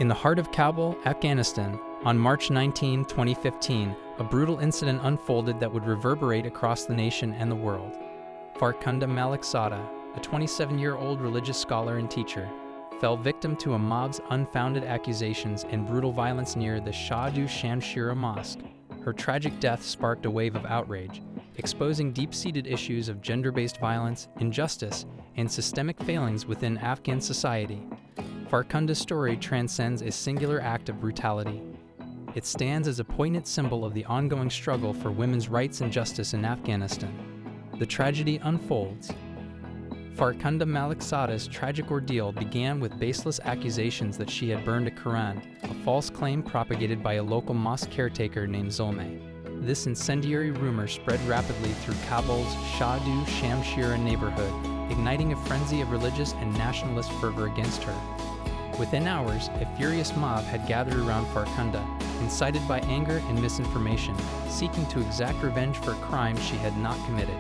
In the heart of Kabul, Afghanistan, on March 19, 2015, a brutal incident unfolded that would reverberate across the nation and the world. Farkhunda Maliksada, a 27-year-old religious scholar and teacher, fell victim to a mob's unfounded accusations and brutal violence near the Shah-du Shamshira Mosque. Her tragic death sparked a wave of outrage, exposing deep-seated issues of gender-based violence, injustice, and systemic failings within Afghan society. Farkhunda's story transcends a singular act of brutality. It stands as a poignant symbol of the ongoing struggle for women's rights and justice in Afghanistan. The tragedy unfolds. Farkhunda Maliksada's tragic ordeal began with baseless accusations that she had burned a Quran, a false claim propagated by a local mosque caretaker named Zulme. This incendiary rumor spread rapidly through Kabul's Shah-du Shamshira neighborhood, igniting a frenzy of religious and nationalist fervor against her. Within hours, a furious mob had gathered around Farkhunda, incited by anger and misinformation, seeking to exact revenge for crimes she had not committed.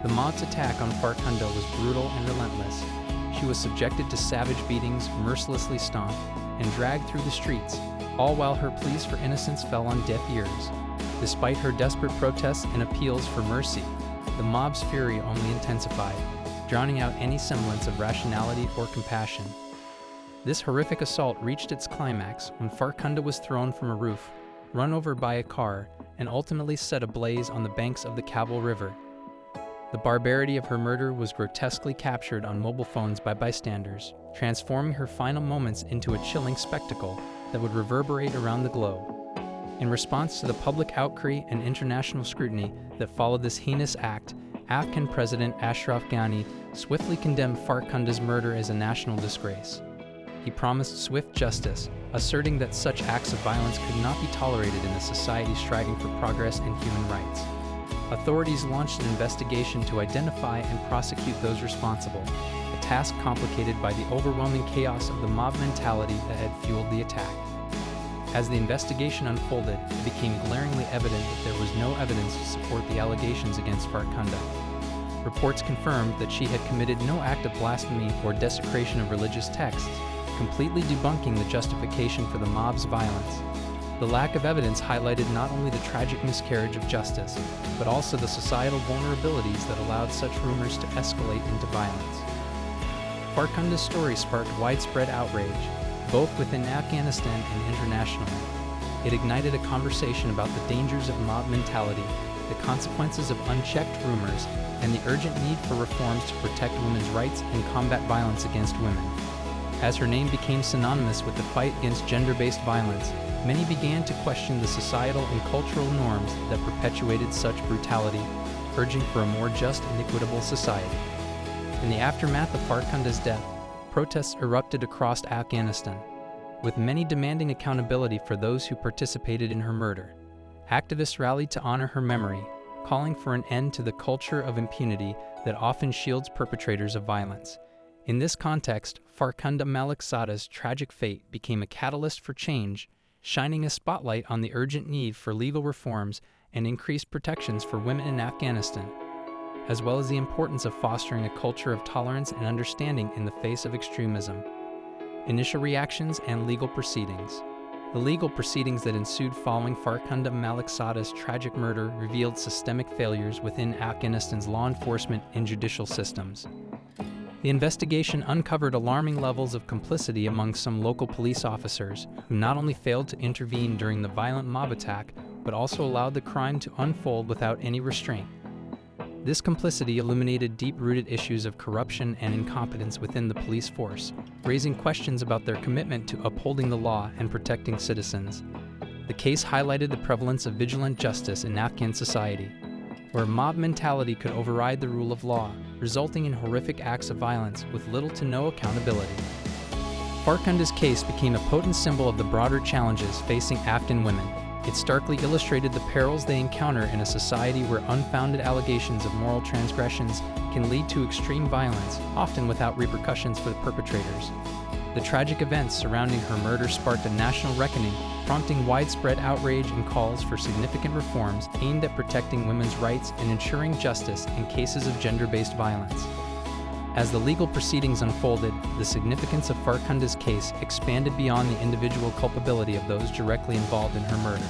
The mob's attack on Farkhunda was brutal and relentless. She was subjected to savage beatings, mercilessly stomped, and dragged through the streets, all while her pleas for innocence fell on deaf ears. Despite her desperate protests and appeals for mercy, the mob's fury only intensified, drowning out any semblance of rationality or compassion. This horrific assault reached its climax when Farkhunda was thrown from a roof, run over by a car, and ultimately set ablaze on the banks of the Kabul River. The barbarity of her murder was grotesquely captured on mobile phones by bystanders, transforming her final moments into a chilling spectacle that would reverberate around the globe. In response to the public outcry and international scrutiny that followed this heinous act, Afghan President Ashraf Ghani swiftly condemned Farkhunda's murder as a national disgrace. He promised swift justice, asserting that such acts of violence could not be tolerated in a society striving for progress and human rights. Authorities launched an investigation to identify and prosecute those responsible, a task complicated by the overwhelming chaos of the mob mentality that had fueled the attack. As the investigation unfolded, it became glaringly evident that there was no evidence to support the allegations against Farkhunda. Reports confirmed that she had committed no act of blasphemy or desecration of religious texts, completely debunking the justification for the mob's violence. The lack of evidence highlighted not only the tragic miscarriage of justice, but also the societal vulnerabilities that allowed such rumors to escalate into violence. Farkhunda's story sparked widespread outrage, both within Afghanistan and internationally. It ignited a conversation about the dangers of mob mentality, the consequences of unchecked rumors, and the urgent need for reforms to protect women's rights and combat violence against women. As her name became synonymous with the fight against gender-based violence, many began to question the societal and cultural norms that perpetuated such brutality, urging for a more just and equitable society. In the aftermath of Farkhunda's death, protests erupted across Afghanistan, with many demanding accountability for those who participated in her murder. Activists rallied to honor her memory, calling for an end to the culture of impunity that often shields perpetrators of violence. In this context, Farkhunda Maliksada's tragic fate became a catalyst for change, shining a spotlight on the urgent need for legal reforms and increased protections for women in Afghanistan, as well as the importance of fostering a culture of tolerance and understanding in the face of extremism. Initial reactions and legal proceedings. The legal proceedings that ensued following Farkhunda Maliksada's tragic murder revealed systemic failures within Afghanistan's law enforcement and judicial systems. The investigation uncovered alarming levels of complicity among some local police officers who not only failed to intervene during the violent mob attack, but also allowed the crime to unfold without any restraint. This complicity illuminated deep-rooted issues of corruption and incompetence within the police force, raising questions about their commitment to upholding the law and protecting citizens. The case highlighted the prevalence of vigilant justice in Afghan society, where mob mentality could override the rule of law, resulting in horrific acts of violence with little to no accountability. Farkhunda's case became a potent symbol of the broader challenges facing Afghan women. It starkly illustrated the perils they encounter in a society where unfounded allegations of moral transgressions can lead to extreme violence, often without repercussions for the perpetrators. The tragic events surrounding her murder sparked a national reckoning, prompting widespread outrage and calls for significant reforms aimed at protecting women's rights and ensuring justice in cases of gender-based violence. As the legal proceedings unfolded, the significance of Farkhunda's case expanded beyond the individual culpability of those directly involved in her murder.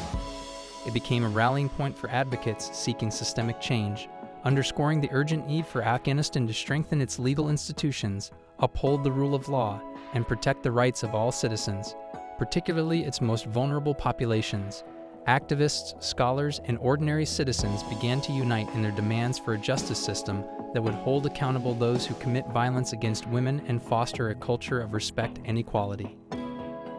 It became a rallying point for advocates seeking systemic change, underscoring the urgent need for Afghanistan to strengthen its legal institutions, uphold the rule of law, and protect the rights of all citizens, particularly its most vulnerable populations. Activists, scholars, and ordinary citizens began to unite in their demands for a justice system that would hold accountable those who commit violence against women and foster a culture of respect and equality.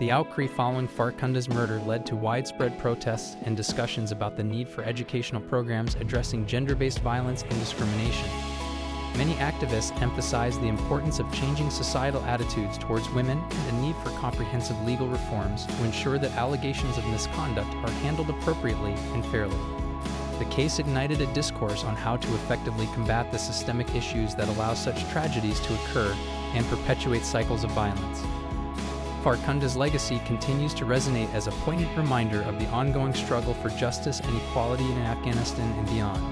The outcry following Farkhunda's murder led to widespread protests and discussions about the need for educational programs addressing gender-based violence and discrimination. Many activists emphasized the importance of changing societal attitudes towards women and the need for comprehensive legal reforms to ensure that allegations of misconduct are handled appropriately and fairly. The case ignited a discourse on how to effectively combat the systemic issues that allow such tragedies to occur and perpetuate cycles of violence. Farkhunda's legacy continues to resonate as a poignant reminder of the ongoing struggle for justice and equality in Afghanistan and beyond.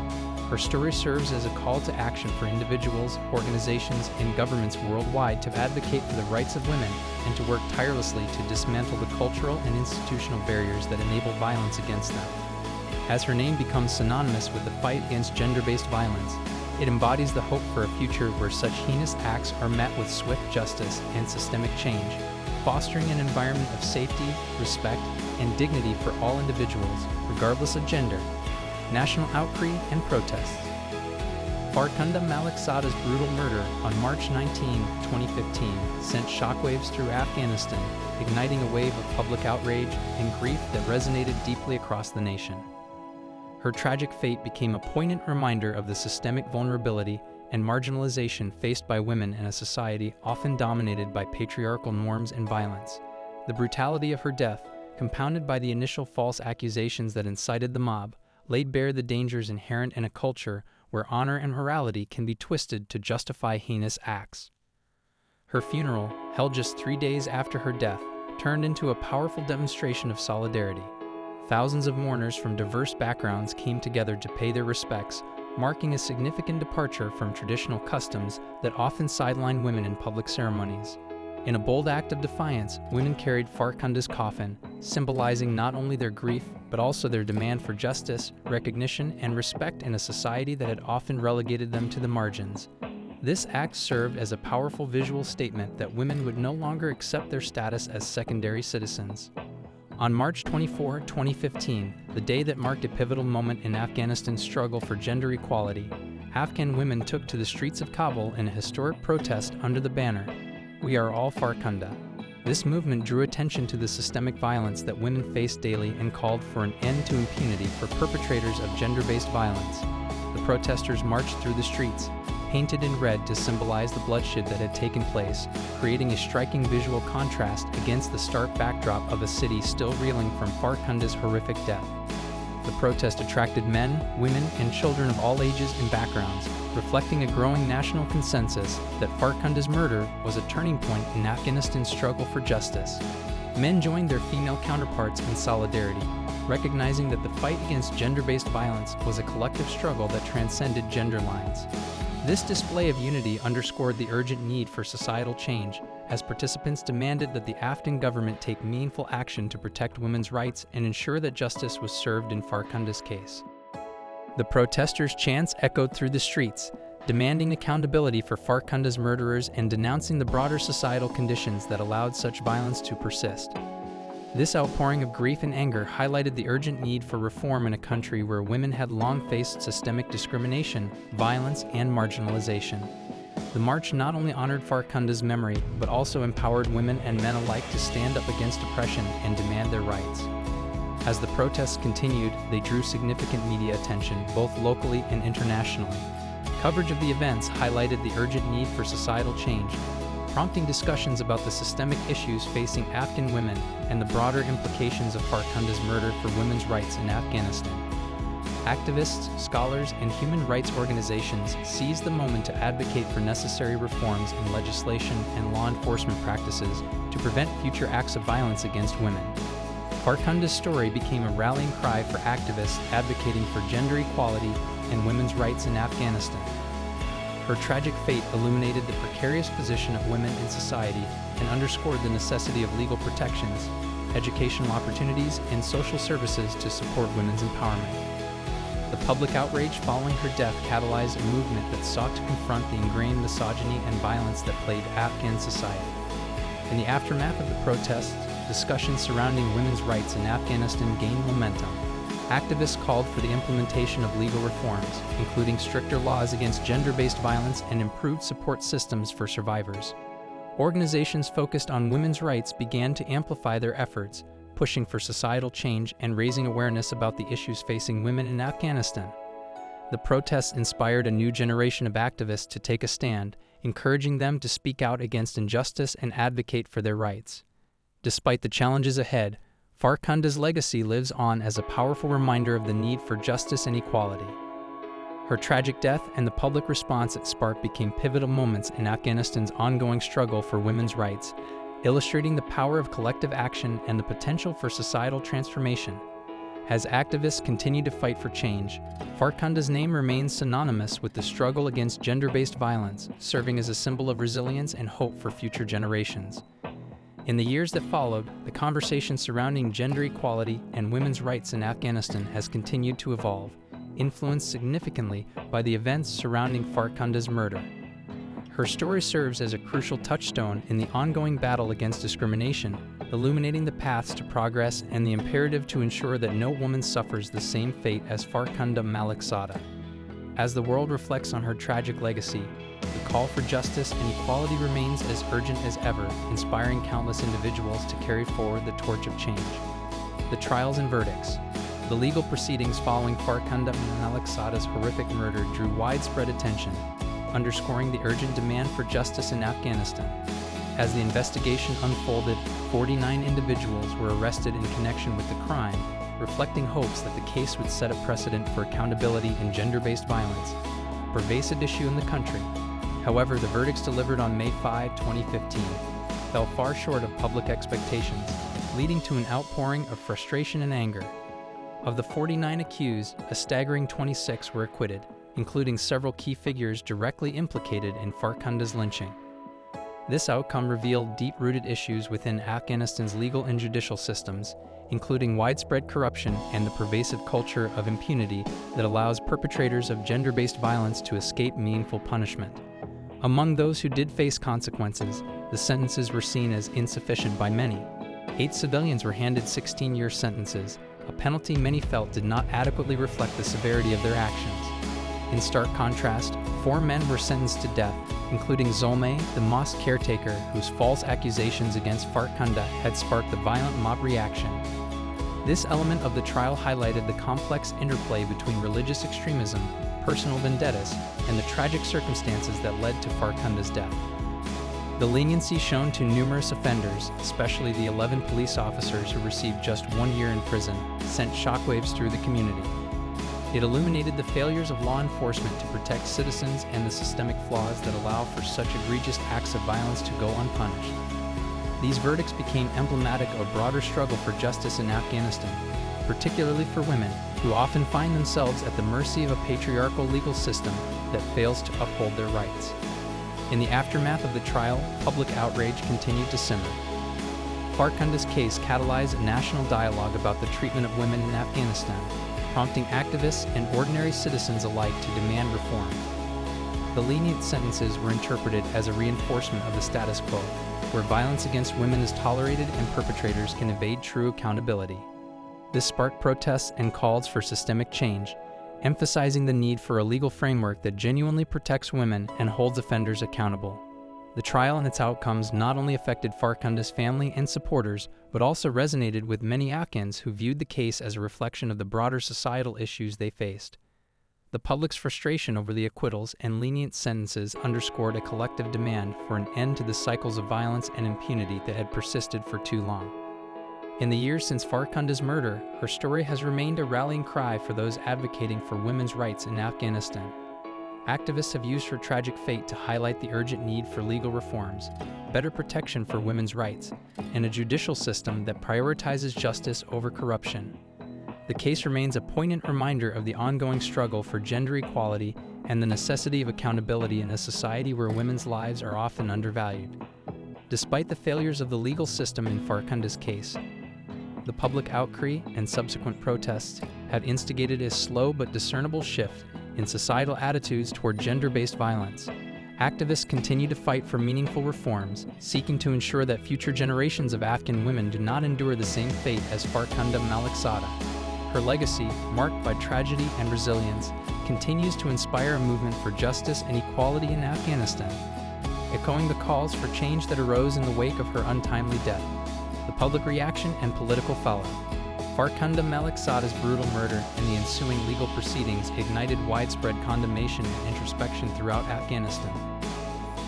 Her story serves as a call to action for individuals, organizations, and governments worldwide to advocate for the rights of women and to work tirelessly to dismantle the cultural and institutional barriers that enable violence against them. As her name becomes synonymous with the fight against gender-based violence, it embodies the hope for a future where such heinous acts are met with swift justice and systemic change, fostering an environment of safety, respect, and dignity for all individuals, regardless of gender. National outcry and protests. Farkhunda Maliksada's brutal murder on March 19, 2015 sent shockwaves through Afghanistan, igniting a wave of public outrage and grief that resonated deeply across the nation. Her tragic fate became a poignant reminder of the systemic vulnerability and marginalization faced by women in a society often dominated by patriarchal norms and violence. The brutality of her death, compounded by the initial false accusations that incited the mob, laid bare the dangers inherent in a culture where honor and morality can be twisted to justify heinous acts. Her funeral, held just 3 days after her death, turned into a powerful demonstration of solidarity. Thousands of mourners from diverse backgrounds came together to pay their respects, marking a significant departure from traditional customs that often sideline women in public ceremonies. In a bold act of defiance, women carried Farkhunda's coffin, symbolizing not only their grief, but also their demand for justice, recognition, and respect in a society that had often relegated them to the margins. This act served as a powerful visual statement that women would no longer accept their status as secondary citizens. On March 24, 2015, the day that marked a pivotal moment in Afghanistan's struggle for gender equality, Afghan women took to the streets of Kabul in a historic protest under the banner, "We are all Farkhunda." This movement drew attention to the systemic violence that women face daily and called for an end to impunity for perpetrators of gender-based violence. The protesters marched through the streets, painted in red to symbolize the bloodshed that had taken place, creating a striking visual contrast against the stark backdrop of a city still reeling from Farkhunda's horrific death. The protest attracted men, women, and children of all ages and backgrounds, reflecting a growing national consensus that Farkhunda's murder was a turning point in Afghanistan's struggle for justice. Men joined their female counterparts in solidarity, recognizing that the fight against gender-based violence was a collective struggle that transcended gender lines. This display of unity underscored the urgent need for societal change, as participants demanded that the Afghan government take meaningful action to protect women's rights and ensure that justice was served in Farkhunda's case. The protesters' chants echoed through the streets, demanding accountability for Farkhunda's murderers and denouncing the broader societal conditions that allowed such violence to persist. This outpouring of grief and anger highlighted the urgent need for reform in a country where women had long faced systemic discrimination, violence, and marginalization. The march not only honored Farkhunda's memory, but also empowered women and men alike to stand up against oppression and demand their rights. As the protests continued, they drew significant media attention, both locally and internationally. Coverage of the events highlighted the urgent need for societal change, prompting discussions about the systemic issues facing Afghan women and the broader implications of Farkhunda's murder for women's rights in Afghanistan. Activists, scholars, and human rights organizations seized the moment to advocate for necessary reforms in legislation and law enforcement practices to prevent future acts of violence against women. Farkhunda's story became a rallying cry for activists advocating for gender equality and women's rights in Afghanistan. Her tragic fate illuminated the precarious position of women in society and underscored the necessity of legal protections, educational opportunities, and social services to support women's empowerment. The public outrage following her death catalyzed a movement that sought to confront the ingrained misogyny and violence that plagued Afghan society. In the aftermath of the protests, discussions surrounding women's rights in Afghanistan gained momentum. Activists called for the implementation of legal reforms, including stricter laws against gender-based violence and improved support systems for survivors. Organizations focused on women's rights began to amplify their efforts, pushing for societal change and raising awareness about the issues facing women in Afghanistan. The protests inspired a new generation of activists to take a stand, encouraging them to speak out against injustice and advocate for their rights. Despite the challenges ahead, Farkhanda's legacy lives on as a powerful reminder of the need for justice and equality. Her tragic death and the public response it sparked became pivotal moments in Afghanistan's ongoing struggle for women's rights, illustrating the power of collective action and the potential for societal transformation. As activists continue to fight for change, Farkhanda's name remains synonymous with the struggle against gender-based violence, serving as a symbol of resilience and hope for future generations. In the years that followed, the conversation surrounding gender equality and women's rights in Afghanistan has continued to evolve, influenced significantly by the events surrounding Farkhanda's murder. Her story serves as a crucial touchstone in the ongoing battle against discrimination, illuminating the paths to progress and the imperative to ensure that no woman suffers the same fate as Farkhanda Maliksada. As the world reflects on her tragic legacy, the call for justice and equality remains as urgent as ever, inspiring countless individuals to carry forward the torch of change. The trials and verdicts. The legal proceedings following Farkhanda Maliksada's horrific murder drew widespread attention, underscoring the urgent demand for justice in Afghanistan. As the investigation unfolded, 49 individuals were arrested in connection with the crime, reflecting hopes that the case would set a precedent for accountability in gender-based violence, a pervasive issue in the country. However, the verdicts delivered on May 5, 2015, fell far short of public expectations, leading to an outpouring of frustration and anger. Of the 49 accused, a staggering 26 were acquitted, including several key figures directly implicated in Farkhanda's lynching. This outcome revealed deep-rooted issues within Afghanistan's legal and judicial systems, including widespread corruption and the pervasive culture of impunity that allows perpetrators of gender-based violence to escape meaningful punishment. Among those who did face consequences, the sentences were seen as insufficient by many. 8 civilians were handed 16-year sentences, a penalty many felt did not adequately reflect the severity of their actions. In stark contrast, 4 men were sentenced to death, including Zolmay, the mosque caretaker whose false accusations against Farkhanda had sparked the violent mob reaction. This element of the trial highlighted the complex interplay between religious extremism, personal vendettas, and the tragic circumstances that led to Farkhanda's death. The leniency shown to numerous offenders, especially the 11 police officers who received just 1 year in prison, sent shockwaves through the community. It illuminated the failures of law enforcement to protect citizens and the systemic flaws that allow for such egregious acts of violence to go unpunished. These verdicts became emblematic of a broader struggle for justice in Afghanistan, particularly for women, who often find themselves at the mercy of a patriarchal legal system that fails to uphold their rights. In the aftermath of the trial, public outrage continued to simmer. Farkhanda's case catalyzed a national dialogue about the treatment of women in Afghanistan, prompting activists and ordinary citizens alike to demand reform. The lenient sentences were interpreted as a reinforcement of the status quo, where violence against women is tolerated and perpetrators can evade true accountability. This sparked protests and calls for systemic change, emphasizing the need for a legal framework that genuinely protects women and holds offenders accountable. The trial and its outcomes not only affected Farkhanda's family and supporters, but also resonated with many Afghans who viewed the case as a reflection of the broader societal issues they faced. The public's frustration over the acquittals and lenient sentences underscored a collective demand for an end to the cycles of violence and impunity that had persisted for too long. In the years since Farkhanda's murder, her story has remained a rallying cry for those advocating for women's rights in Afghanistan. Activists have used her tragic fate to highlight the urgent need for legal reforms, better protection for women's rights, and a judicial system that prioritizes justice over corruption. The case remains a poignant reminder of the ongoing struggle for gender equality and the necessity of accountability in a society where women's lives are often undervalued. Despite the failures of the legal system in Farkhunda's case, the public outcry and subsequent protests have instigated a slow but discernible shift in societal attitudes toward gender-based violence. Activists continue to fight for meaningful reforms, seeking to ensure that future generations of Afghan women do not endure the same fate as Farkhunda Maliksada. Her legacy, marked by tragedy and resilience, continues to inspire a movement for justice and equality in Afghanistan, echoing the calls for change that arose in the wake of her untimely death. The public reaction and political fallout. Farkhunda Maliksada's brutal murder and the ensuing legal proceedings ignited widespread condemnation and introspection throughout Afghanistan.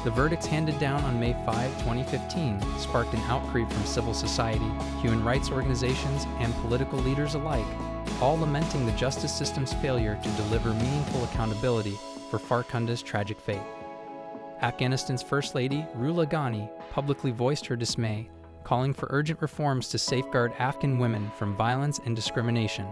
The verdicts handed down on May 5, 2015, sparked an outcry from civil society, human rights organizations, and political leaders alike, all lamenting the justice system's failure to deliver meaningful accountability for Farkhunda's tragic fate. Afghanistan's First Lady, Ruhollah Ghani, publicly voiced her dismay, calling for urgent reforms to safeguard Afghan women from violence and discrimination.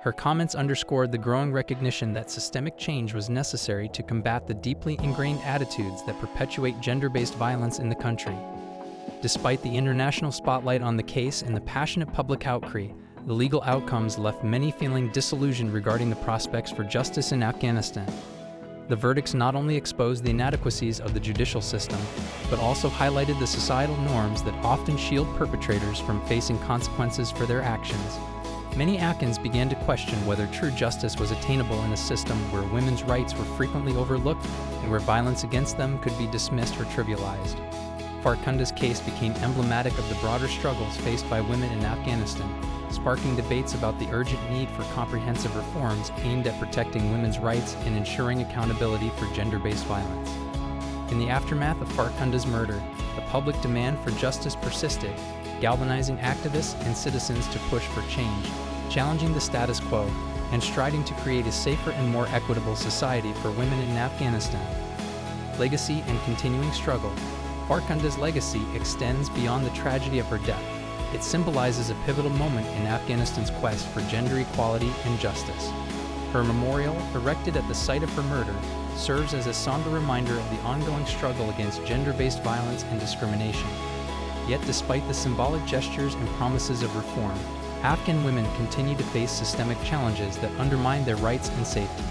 Her comments underscored the growing recognition that systemic change was necessary to combat the deeply ingrained attitudes that perpetuate gender-based violence in the country. Despite the international spotlight on the case and the passionate public outcry, the legal outcomes left many feeling disillusioned regarding the prospects for justice in Afghanistan. The verdicts not only exposed the inadequacies of the judicial system, but also highlighted the societal norms that often shield perpetrators from facing consequences for their actions. Many Afghans began to question whether true justice was attainable in a system where women's rights were frequently overlooked and where violence against them could be dismissed or trivialized. Farkhunda's case became emblematic of the broader struggles faced by women in Afghanistan, sparking debates about the urgent need for comprehensive reforms aimed at protecting women's rights and ensuring accountability for gender-based violence. In the aftermath of Farkhunda's murder, the public demand for justice persisted, galvanizing activists and citizens to push for change, challenging the status quo, and striving to create a safer and more equitable society for women in Afghanistan. Legacy and continuing struggle. Farkhunda's legacy extends beyond the tragedy of her death. It symbolizes a pivotal moment in Afghanistan's quest for gender equality and justice. Her memorial, erected at the site of her murder, serves as a somber reminder of the ongoing struggle against gender-based violence and discrimination. Yet despite the symbolic gestures and promises of reform, Afghan women continue to face systemic challenges that undermine their rights and safety.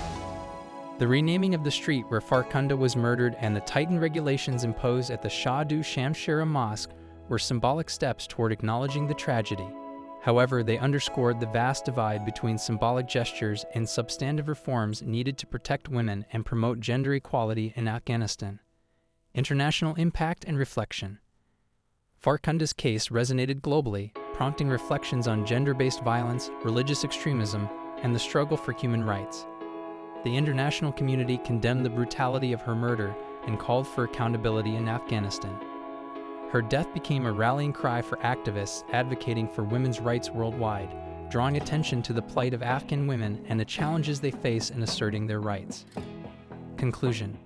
The renaming of the street where Farkhunda was murdered and the tightened regulations imposed at the Shah Du Shamshira Mosque were symbolic steps toward acknowledging the tragedy. However, they underscored the vast divide between symbolic gestures and substantive reforms needed to protect women and promote gender equality in Afghanistan. International impact and reflection. Farkhunda's case resonated globally, prompting reflections on gender-based violence, religious extremism, and the struggle for human rights. The international community condemned the brutality of her murder and called for accountability in Afghanistan. Her death became a rallying cry for activists advocating for women's rights worldwide, drawing attention to the plight of Afghan women and the challenges they face in asserting their rights. Conclusion.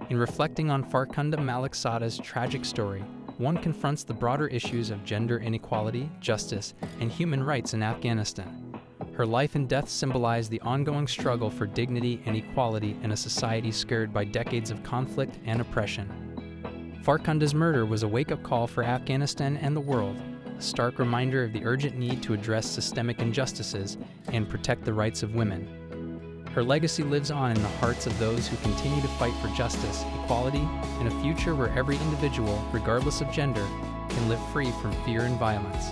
In reflecting on Farkhunda Maliksada's tragic story, one confronts the broader issues of gender inequality, justice, and human rights in Afghanistan. Her life and death symbolize the ongoing struggle for dignity and equality in a society scarred by decades of conflict and oppression. Farkhunda's murder was a wake-up call for Afghanistan and the world, a stark reminder of the urgent need to address systemic injustices and protect the rights of women. Her legacy lives on in the hearts of those who continue to fight for justice, equality, and a future where every individual, regardless of gender, can live free from fear and violence.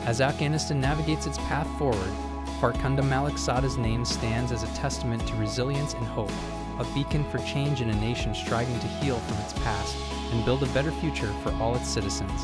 As Afghanistan navigates its path forward, Farkhunda Maliksada's name stands as a testament to resilience and hope, a beacon for change in a nation striving to heal from its past and build a better future for all its citizens.